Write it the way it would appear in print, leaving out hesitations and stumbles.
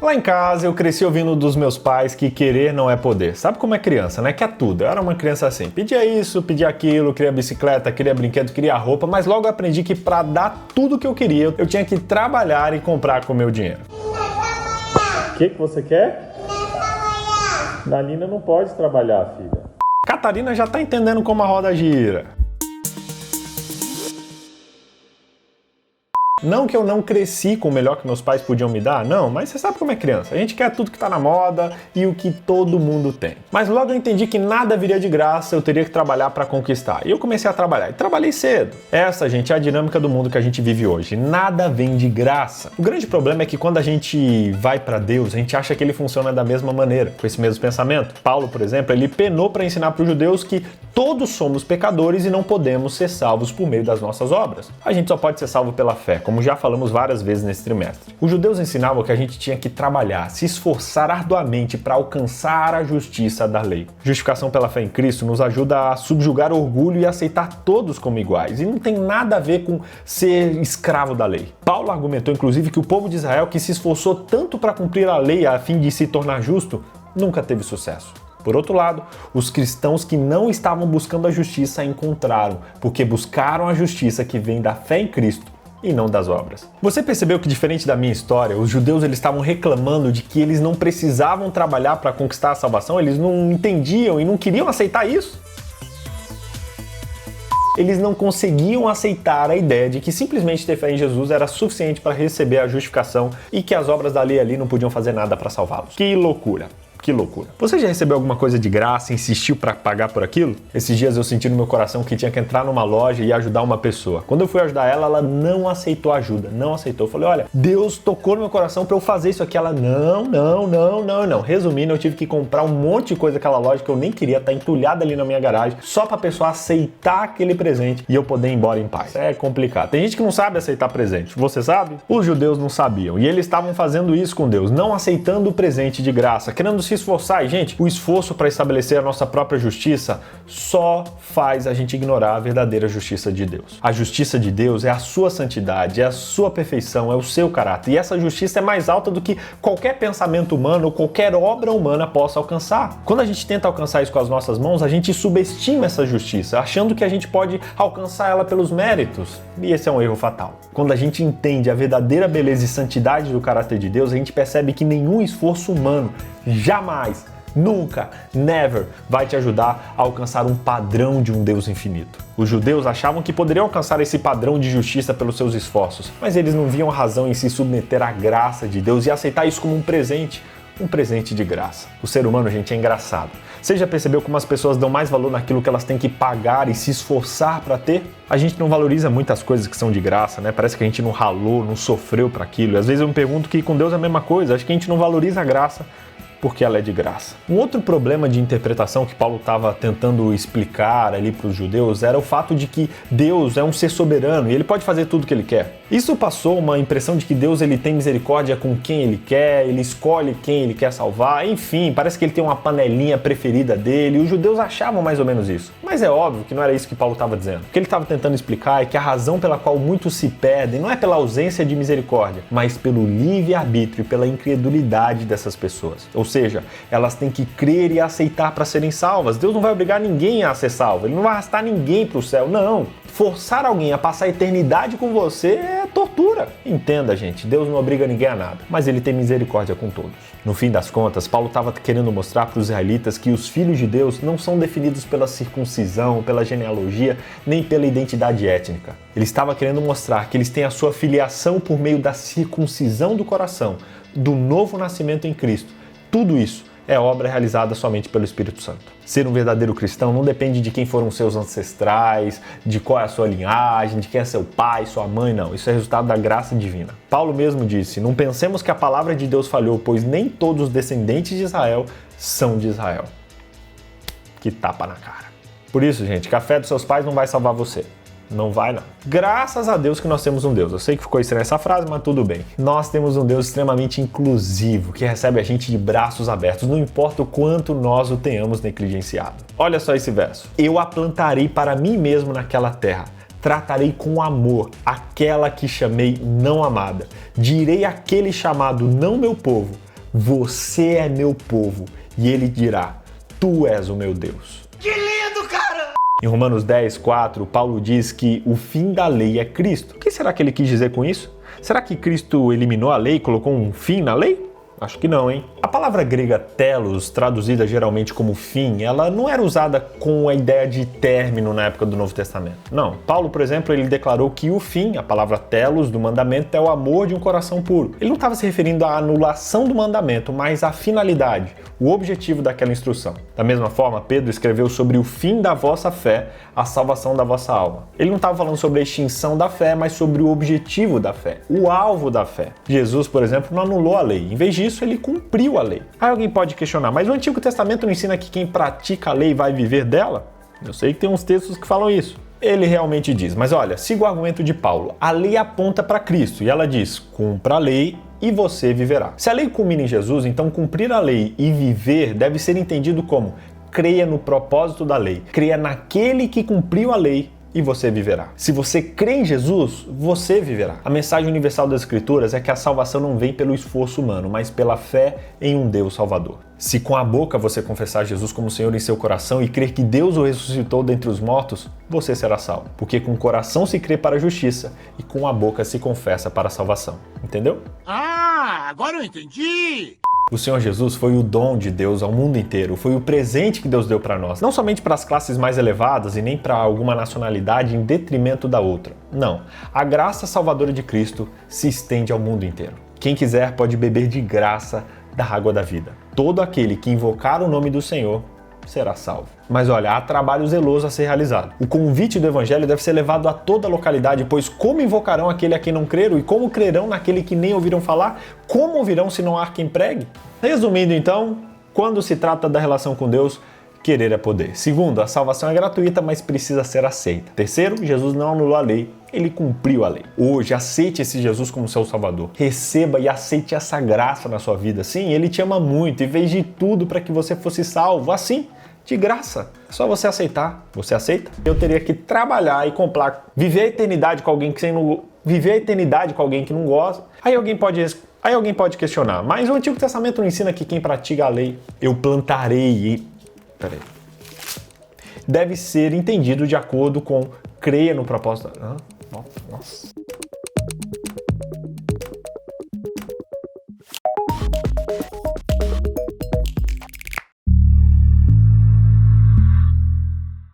Lá em casa eu cresci ouvindo dos meus pais que querer não é poder. Sabe como é criança, né? Quer tudo. Eu era uma criança assim. Pedia isso, pedia aquilo, queria bicicleta, queria brinquedo, queria roupa, mas logo aprendi que para dar tudo que eu queria, eu tinha que trabalhar e comprar com o meu dinheiro. O que você quer? Dalina não pode trabalhar, filha. Catarina já tá entendendo como a roda gira. Não que eu não cresci com o melhor que meus pais podiam me dar, não, mas você sabe como é criança. A gente quer tudo que tá na moda e o que todo mundo tem. Mas logo eu entendi que nada viria de graça, eu teria que trabalhar para conquistar. E eu comecei a trabalhar, e trabalhei cedo. Essa, gente, é a dinâmica do mundo que a gente vive hoje. Nada vem de graça. O grande problema é que quando a gente vai para Deus, a gente acha que ele funciona da mesma maneira, com esse mesmo pensamento. Paulo, por exemplo, ele penou para ensinar para os judeus que todos somos pecadores e não podemos ser salvos por meio das nossas obras. A gente só pode ser salvo pela fé, como já falamos várias vezes nesse trimestre. Os judeus ensinavam que a gente tinha que trabalhar, se esforçar arduamente para alcançar a justiça da lei. Justificação pela fé em Cristo nos ajuda a subjugar o orgulho e aceitar todos como iguais, e não tem nada a ver com ser escravo da lei. Paulo argumentou inclusive que o povo de Israel, que se esforçou tanto para cumprir a lei a fim de se tornar justo, nunca teve sucesso. Por outro lado, os cristãos que não estavam buscando a justiça a encontraram, porque buscaram a justiça que vem da fé em Cristo e não das obras. Você percebeu que, diferente da minha história, os judeus eles estavam reclamando de que eles não precisavam trabalhar para conquistar a salvação? Eles não entendiam e não queriam aceitar isso? Eles não conseguiam aceitar a ideia de que simplesmente ter fé em Jesus era suficiente para receber a justificação e que as obras da lei ali não podiam fazer nada para salvá-los. Que loucura! Que loucura. Você já recebeu alguma coisa de graça e insistiu para pagar por aquilo? Esses dias eu senti no meu coração que tinha que entrar numa loja e ajudar uma pessoa. Quando eu fui ajudar ela, ela não aceitou ajuda, não aceitou. Eu falei, olha, Deus tocou no meu coração para eu fazer isso aqui. Ela, não. Resumindo, eu tive que comprar um monte de coisa naquela loja que eu nem queria, tá entulhada ali na minha garagem, só pra pessoa aceitar aquele presente e eu poder ir embora em paz. É complicado. Tem gente que não sabe aceitar presente. Você sabe? Os judeus não sabiam. E eles estavam fazendo isso com Deus, não aceitando o presente de graça, querendo se esforçar. E, gente, o esforço para estabelecer a nossa própria justiça só faz a gente ignorar a verdadeira justiça de Deus. A justiça de Deus é a sua santidade, é a sua perfeição, é o seu caráter. E essa justiça é mais alta do que qualquer pensamento humano ou qualquer obra humana possa alcançar. Quando a gente tenta alcançar isso com as nossas mãos, a gente subestima essa justiça, achando que a gente pode alcançar ela pelos méritos. E esse é um erro fatal. Quando a gente entende a verdadeira beleza e santidade do caráter de Deus, a gente percebe que nenhum esforço humano jamais, nunca, never vai te ajudar a alcançar um padrão de um Deus infinito. Os judeus achavam que poderiam alcançar esse padrão de justiça pelos seus esforços, mas eles não viam razão em se submeter à graça de Deus e aceitar isso como um presente de graça. O ser humano, gente, é engraçado. Você já percebeu como as pessoas dão mais valor naquilo que elas têm que pagar e se esforçar para ter? A gente não valoriza muitas coisas que são de graça, né? Parece que a gente não ralou, não sofreu para aquilo. E às vezes eu me pergunto que com Deus é a mesma coisa. Acho que a gente não valoriza a graça porque ela é de graça. Um outro problema de interpretação que Paulo estava tentando explicar ali para os judeus era o fato de que Deus é um ser soberano e ele pode fazer tudo o que ele quer. Isso passou uma impressão de que Deus ele tem misericórdia com quem ele quer, ele escolhe quem ele quer salvar, enfim, parece que ele tem uma panelinha preferida dele, e os judeus achavam mais ou menos isso. Mas é óbvio que não era isso que Paulo estava dizendo. O que ele estava tentando explicar é que a razão pela qual muitos se perdem não é pela ausência de misericórdia, mas pelo livre-arbítrio e pela incredulidade dessas pessoas. Ou seja, elas têm que crer e aceitar para serem salvas. Deus não vai obrigar ninguém a ser salvo, ele não vai arrastar ninguém para o céu, não. Forçar alguém a passar a eternidade com você é tortura. Entenda, gente, Deus não obriga ninguém a nada, mas ele tem misericórdia com todos. No fim das contas, Paulo estava querendo mostrar para os israelitas que os filhos de Deus não são definidos pela circuncisão, pela genealogia, nem pela identidade étnica. Ele estava querendo mostrar que eles têm a sua filiação por meio da circuncisão do coração, do novo nascimento em Cristo. Tudo isso é obra realizada somente pelo Espírito Santo. Ser um verdadeiro cristão não depende de quem foram seus ancestrais, de qual é a sua linhagem, de quem é seu pai, sua mãe, não. Isso é resultado da graça divina. Paulo mesmo disse, não pensemos que a palavra de Deus falhou, pois nem todos os descendentes de Israel são de Israel. Que tapa na cara. Por isso, gente, que a fé dos seus pais não vai salvar você. Não vai, não. Graças a Deus que nós temos um Deus. Eu sei que ficou estranha essa frase, mas tudo bem. Nós temos um Deus extremamente inclusivo, que recebe a gente de braços abertos, não importa o quanto nós o tenhamos negligenciado. Olha só esse verso. Eu a plantarei para mim mesmo naquela terra. Tratarei com amor aquela que chamei não amada. Direi àquele chamado não meu povo, você é meu povo. E ele dirá, tu és o meu Deus. Que lindo, cara! Em Romanos 10, 4, Paulo diz que o fim da lei é Cristo. O que será que ele quis dizer com isso? Será que Cristo eliminou a lei e colocou um fim na lei? Acho que não, hein? A palavra grega telos, traduzida geralmente como fim, ela não era usada com a ideia de término na época do Novo Testamento. Não. Paulo, por exemplo, ele declarou que o fim, a palavra telos do mandamento, é o amor de um coração puro. Ele não estava se referindo à anulação do mandamento, mas à finalidade, o objetivo daquela instrução. Da mesma forma, Pedro escreveu sobre o fim da vossa fé, a salvação da vossa alma. Ele não estava falando sobre a extinção da fé, mas sobre o objetivo da fé, o alvo da fé. Jesus, por exemplo, não anulou a lei. Em vez disso, ele cumpriu a lei. Aí alguém pode questionar, mas o Antigo Testamento não ensina que quem pratica a lei vai viver dela? Eu sei que tem uns textos que falam isso. Ele realmente diz, mas olha, siga o argumento de Paulo. A lei aponta para Cristo e ela diz, cumpra a lei e você viverá. Se a lei culmina em Jesus, então cumprir a lei e viver deve ser entendido como creia no propósito da lei, creia naquele que cumpriu a lei e você viverá. Se você crê em Jesus, você viverá. A mensagem universal das Escrituras é que a salvação não vem pelo esforço humano, mas pela fé em um Deus Salvador. Se com a boca você confessar Jesus como Senhor em seu coração e crer que Deus o ressuscitou dentre os mortos, você será salvo. Porque com o coração se crê para a justiça e com a boca se confessa para a salvação. Entendeu? Ah, agora eu entendi! O Senhor Jesus foi o dom de Deus ao mundo inteiro, foi o presente que Deus deu para nós. Não somente para as classes mais elevadas e nem para alguma nacionalidade em detrimento da outra. Não. A graça salvadora de Cristo se estende ao mundo inteiro. Quem quiser pode beber de graça da água da vida. Todo aquele que invocar o nome do Senhor será salvo. Mas olha, há trabalho zeloso a ser realizado. O convite do Evangelho deve ser levado a toda a localidade, pois como invocarão aquele a quem não creram? E como crerão naquele que nem ouviram falar? Como ouvirão se não há quem pregue? Resumindo então, quando se trata da relação com Deus, querer é poder. Segundo, a salvação é gratuita, mas precisa ser aceita. Terceiro, Jesus não anulou a lei, ele cumpriu a lei. Hoje, aceite esse Jesus como seu Salvador. Receba e aceite essa graça na sua vida. Sim, ele te ama muito e fez de tudo para que você fosse salvo. Assim, de graça. É só você aceitar. Você aceita? Eu teria que trabalhar e comprar, viver a eternidade com alguém que não gosta. Aí alguém pode questionar, mas o Antigo Testamento não ensina que quem pratica a lei, eu plantarei e... Peraí. Deve ser entendido de acordo com creia no propósito... Nossa.